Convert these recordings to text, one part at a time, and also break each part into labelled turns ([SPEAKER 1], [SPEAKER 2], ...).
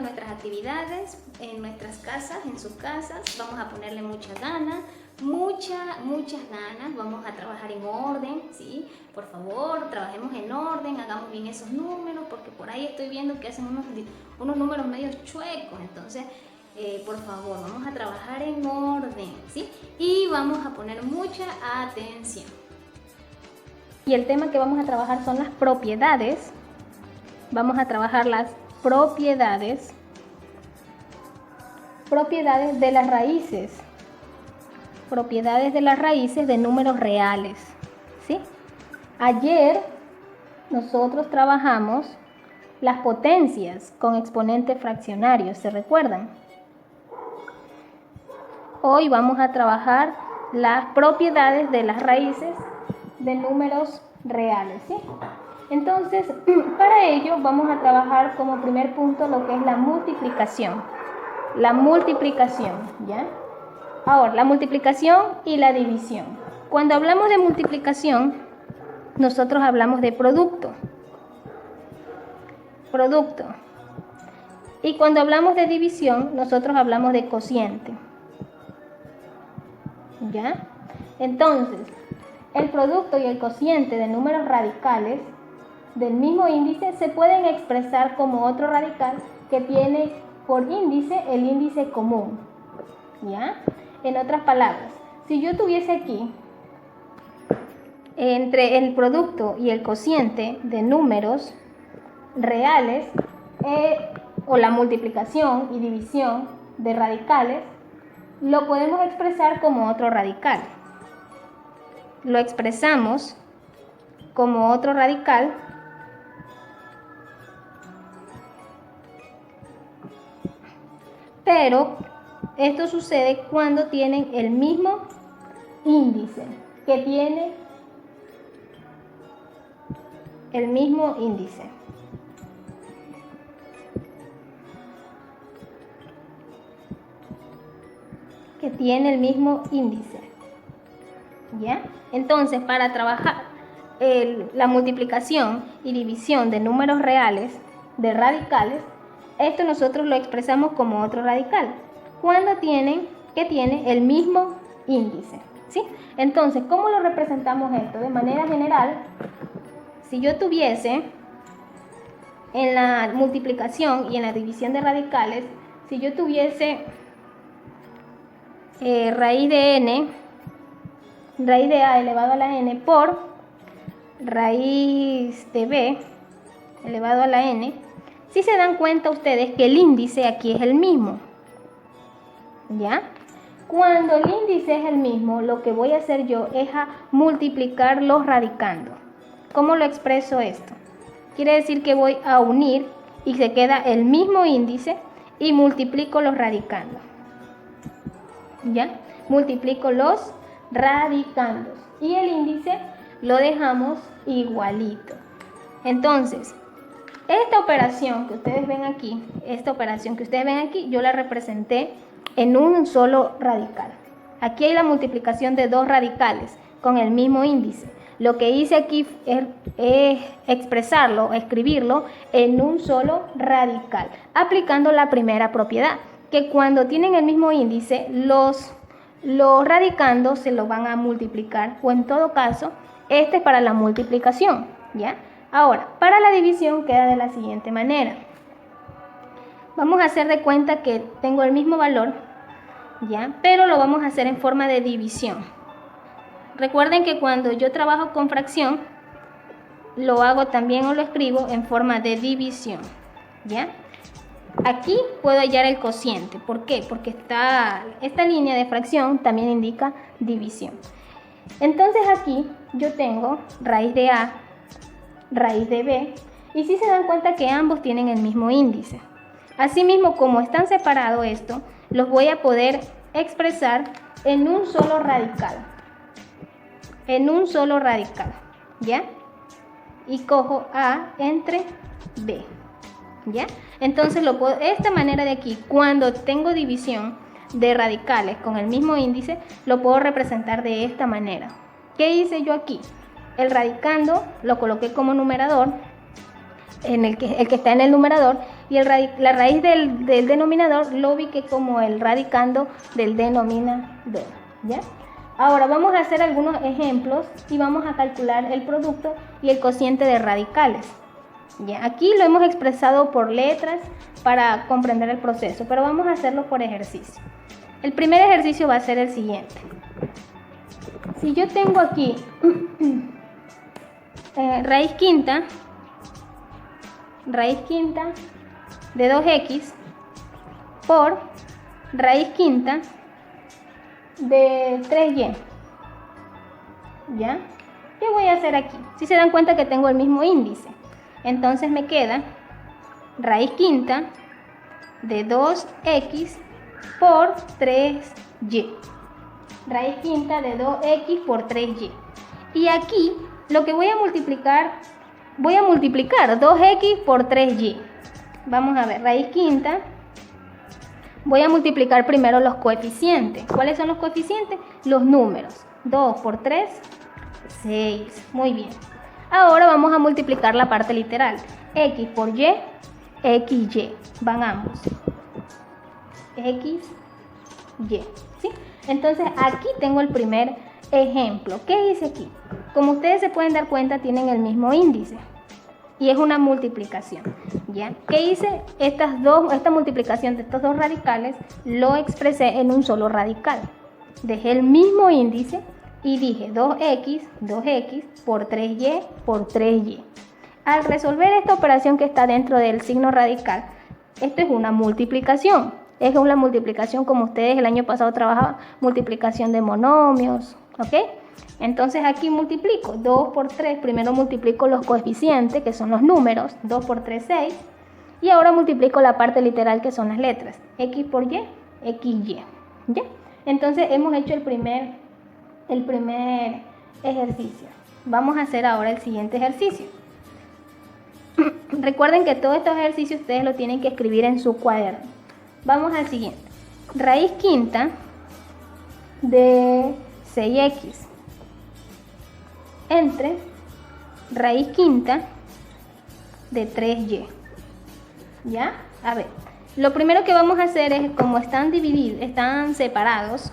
[SPEAKER 1] nuestras actividades en nuestras casas, en sus casas. Vamos a ponerle mucha gana, muchas ganas. Vamos a trabajar en orden, ¿sí? Por favor, trabajemos en orden, hagamos bien esos números, porque por ahí estoy viendo que hacen unos números medio chuecos. Entonces, por favor, vamos a trabajar en orden, ¿sí? Y vamos a poner mucha atención. Y el tema que vamos a trabajar son las propiedades. Vamos a trabajar las propiedades de las raíces. Propiedades de las raíces de números reales, ¿sí? Ayer nosotros trabajamos las potencias con exponentes fraccionarios, ¿se recuerdan? Hoy vamos a trabajar las propiedades de las raíces de números reales, ¿sí? Entonces, para ello vamos a trabajar como primer punto lo que es la multiplicación. La multiplicación, ¿ya? Ahora, la multiplicación y la división. Cuando hablamos de multiplicación, nosotros hablamos de producto. Y cuando hablamos de división, nosotros hablamos de cociente. ¿Ya? Entonces, el producto y el cociente de números radicales del mismo índice se pueden expresar como otro radical que tiene por índice el índice común. ¿Ya? En otras palabras, si yo tuviese aquí entre el producto y el cociente de números reales o la multiplicación y división de radicales, lo podemos expresar como otro radical. Lo expresamos como otro radical pero esto sucede cuando tienen el mismo índice, que tiene el mismo índice. ¿Ya? Entonces, para trabajar la multiplicación y división de números reales, de radicales, esto nosotros lo expresamos como otro radical, cuando tiene el mismo índice, ¿sí? Entonces, ¿cómo lo representamos esto? De manera general, si yo tuviese en la multiplicación y en la división de radicales, si yo tuviese raíz de a elevado a la n por raíz de b elevado a la n, si se dan cuenta ustedes que el índice aquí es el mismo, ¿ya? Cuando el índice es el mismo, lo que voy a hacer yo es a multiplicar los radicandos. ¿Cómo lo expreso esto? Quiere decir que voy a unir y se queda el mismo índice y multiplico los radicandos. ¿Ya? Multiplico los radicandos y el índice lo dejamos igualito. Entonces, esta operación que ustedes ven aquí, yo la representé en un solo radical. Aquí hay la multiplicación de dos radicales con el mismo índice. Lo que hice aquí es expresarlo, escribirlo en un solo radical, aplicando la primera propiedad, que cuando tienen el mismo índice, los radicandos se lo van a multiplicar, o en todo caso, este es para la multiplicación, ¿ya? Ahora, para la división queda de la siguiente manera. Vamos a hacer de cuenta que tengo el mismo valor, ¿ya? Pero lo vamos a hacer en forma de división. Recuerden que cuando yo trabajo con fracción, lo hago también o lo escribo en forma de división, ¿ya? Aquí puedo hallar el cociente. ¿Por qué? Porque esta línea de fracción también indica división. Entonces aquí yo tengo raíz de a, raíz de b, y si se dan cuenta que ambos tienen el mismo índice. Asimismo, como están separados estos, los voy a poder expresar en un solo radical. ¿Ya? Y cojo a entre b. ¿Ya? Entonces esta manera de aquí, cuando tengo división de radicales con el mismo índice, lo puedo representar de esta manera. ¿Qué hice yo aquí? El radicando lo coloqué como numerador, el que está en el numerador, y la raíz del denominador lo ubiqué como el radicando del denominador, ¿ya? Ahora vamos a hacer algunos ejemplos y vamos a calcular el producto y el cociente de radicales. ¿Ya? Aquí lo hemos expresado por letras para comprender el proceso, pero vamos a hacerlo por ejercicio. El primer ejercicio va a ser el siguiente. Si yo tengo aquí raíz quinta de 2x por raíz quinta de 3y, ¿ya? ¿Qué voy a hacer aquí? Si se dan cuenta que tengo el mismo índice, entonces me queda raíz quinta de 2x por 3y. Raíz quinta de 2x por 3y. Y aquí lo que voy a multiplicar 2x por 3y. Vamos a ver, raíz quinta. Voy a multiplicar primero los coeficientes. ¿Cuáles son los coeficientes? Los números. 2 por 3, 6. Muy bien. Ahora vamos a multiplicar la parte literal. X por y, xy. Van ambos. X, y. ¿Sí? Entonces aquí tengo el primer ejemplo. ¿Qué hice aquí? Como ustedes se pueden dar cuenta, tienen el mismo índice. Y es una multiplicación, ¿ya? ¿Qué hice? Esta multiplicación de estos dos radicales lo expresé en un solo radical. Dejé el mismo índice y dije 2x por 3y por 3y. Al resolver esta operación que está dentro del signo radical, esto es una multiplicación. Es una multiplicación como ustedes el año pasado trabajaban, multiplicación de monomios, ¿ok? Entonces aquí multiplico 2 por 3, primero multiplico los coeficientes, que son los números, 2 por 3, 6, y ahora multiplico la parte literal, que son las letras, x por y, xy, ¿ya? Entonces hemos hecho el primer ejercicio. Vamos a hacer ahora el siguiente ejercicio. Recuerden que todos estos ejercicios ustedes lo tienen que escribir en su cuaderno. Vamos al siguiente. Raíz quinta de 6x entre raíz quinta de 3y. ¿Ya? A ver, lo primero que vamos a hacer es, como están divididos, están separados,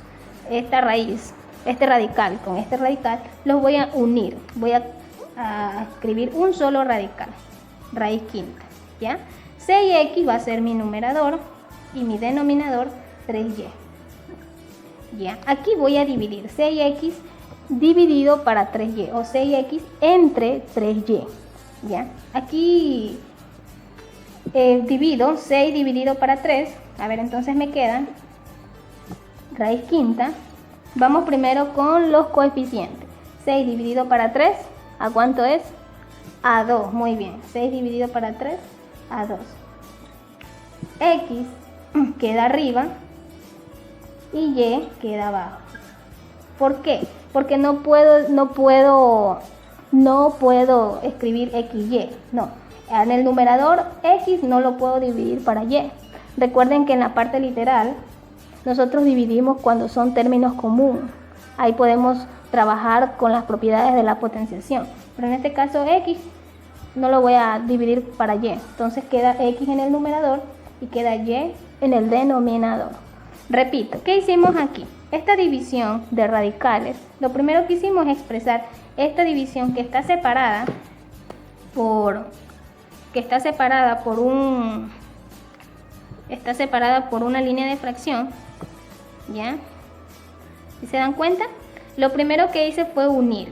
[SPEAKER 1] esta raíz, este radical con este radical, los voy a unir. Voy a escribir un solo radical, raíz quinta, ¿ya? 6x va a ser mi numerador y mi denominador 3y. ¿Ya? Aquí voy a dividir 6x dividido para 3y, o 6x entre 3y, ¿ya? Aquí divido 6 dividido para 3, a ver, entonces me quedan raíz quinta. Vamos primero con los coeficientes. 6 dividido para 3, ¿a cuánto es? A 2, muy bien, 6 dividido para 3, a 2. X queda arriba y y queda abajo. ¿Por qué? Porque no puedo escribir xy, no. En el numerador x no lo puedo dividir para y. Recuerden que en la parte literal nosotros dividimos cuando son términos comunes. Ahí podemos trabajar con las propiedades de la potenciación. Pero en este caso x no lo voy a dividir para y. Entonces queda x en el numerador y queda y en el denominador. Repito, ¿qué hicimos aquí? Esta división de radicales, lo primero que hicimos es expresar esta división que está separada por una línea de fracción, ¿ya? ¿Sí se dan cuenta? Lo primero que hice fue unir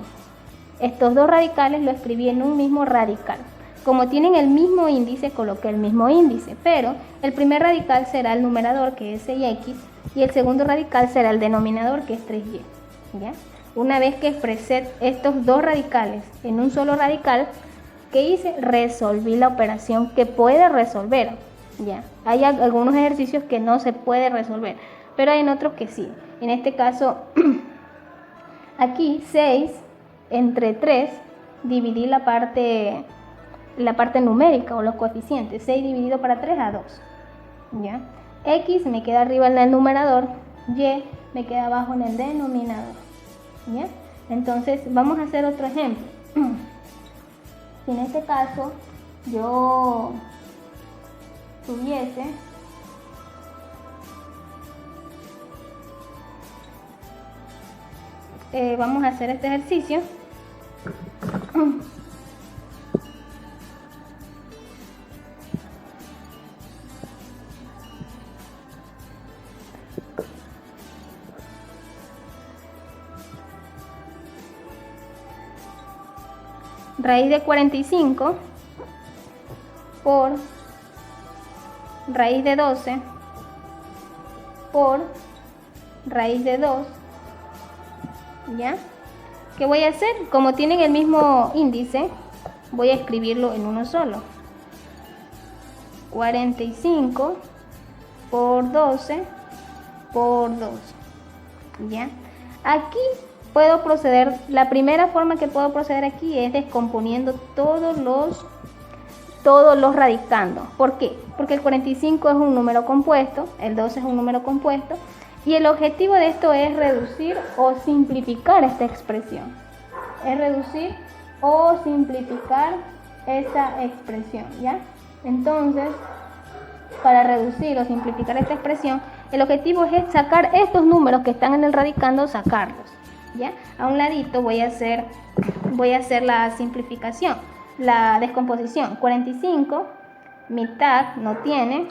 [SPEAKER 1] estos dos radicales, lo escribí en un mismo radical. Como tienen el mismo índice, coloqué el mismo índice, pero el primer radical será el numerador, que es 6x, y el segundo radical será el denominador, que es 3y, ¿ya? Una vez que expresé estos dos radicales en un solo radical, ¿qué hice? Resolví la operación que puede resolver, ¿ya? Hay algunos ejercicios que no se puede resolver, pero hay otros que sí. En este caso, aquí 6 entre 3, dividí la parte numérica o los coeficientes. 6 dividido para 3 a 2, ¿ya? X me queda arriba en el numerador, y me queda abajo en el denominador, ¿ya? Entonces vamos a hacer otro ejemplo. En este caso yo tuviese vamos a hacer este ejercicio. Raíz de 45 por raíz de 12 por raíz de 2, ¿ya? ¿Qué voy a hacer? Como tienen el mismo índice, voy a escribirlo en uno solo. 45 por 12 por 2, ¿ya? Aquí puedo proceder, la primera forma que puedo proceder aquí es descomponiendo todos los radicandos. ¿Por qué? Porque el 45 es un número compuesto, el 12 es un número compuesto, y el objetivo de esto es reducir o simplificar esta expresión. Es reducir o simplificar esta expresión, ¿ya? Entonces, para reducir o simplificar esta expresión, el objetivo es sacar estos números que están en el radicando, sacarlos, ¿ya? A un ladito voy a hacer la simplificación, la descomposición. 45, mitad no tiene,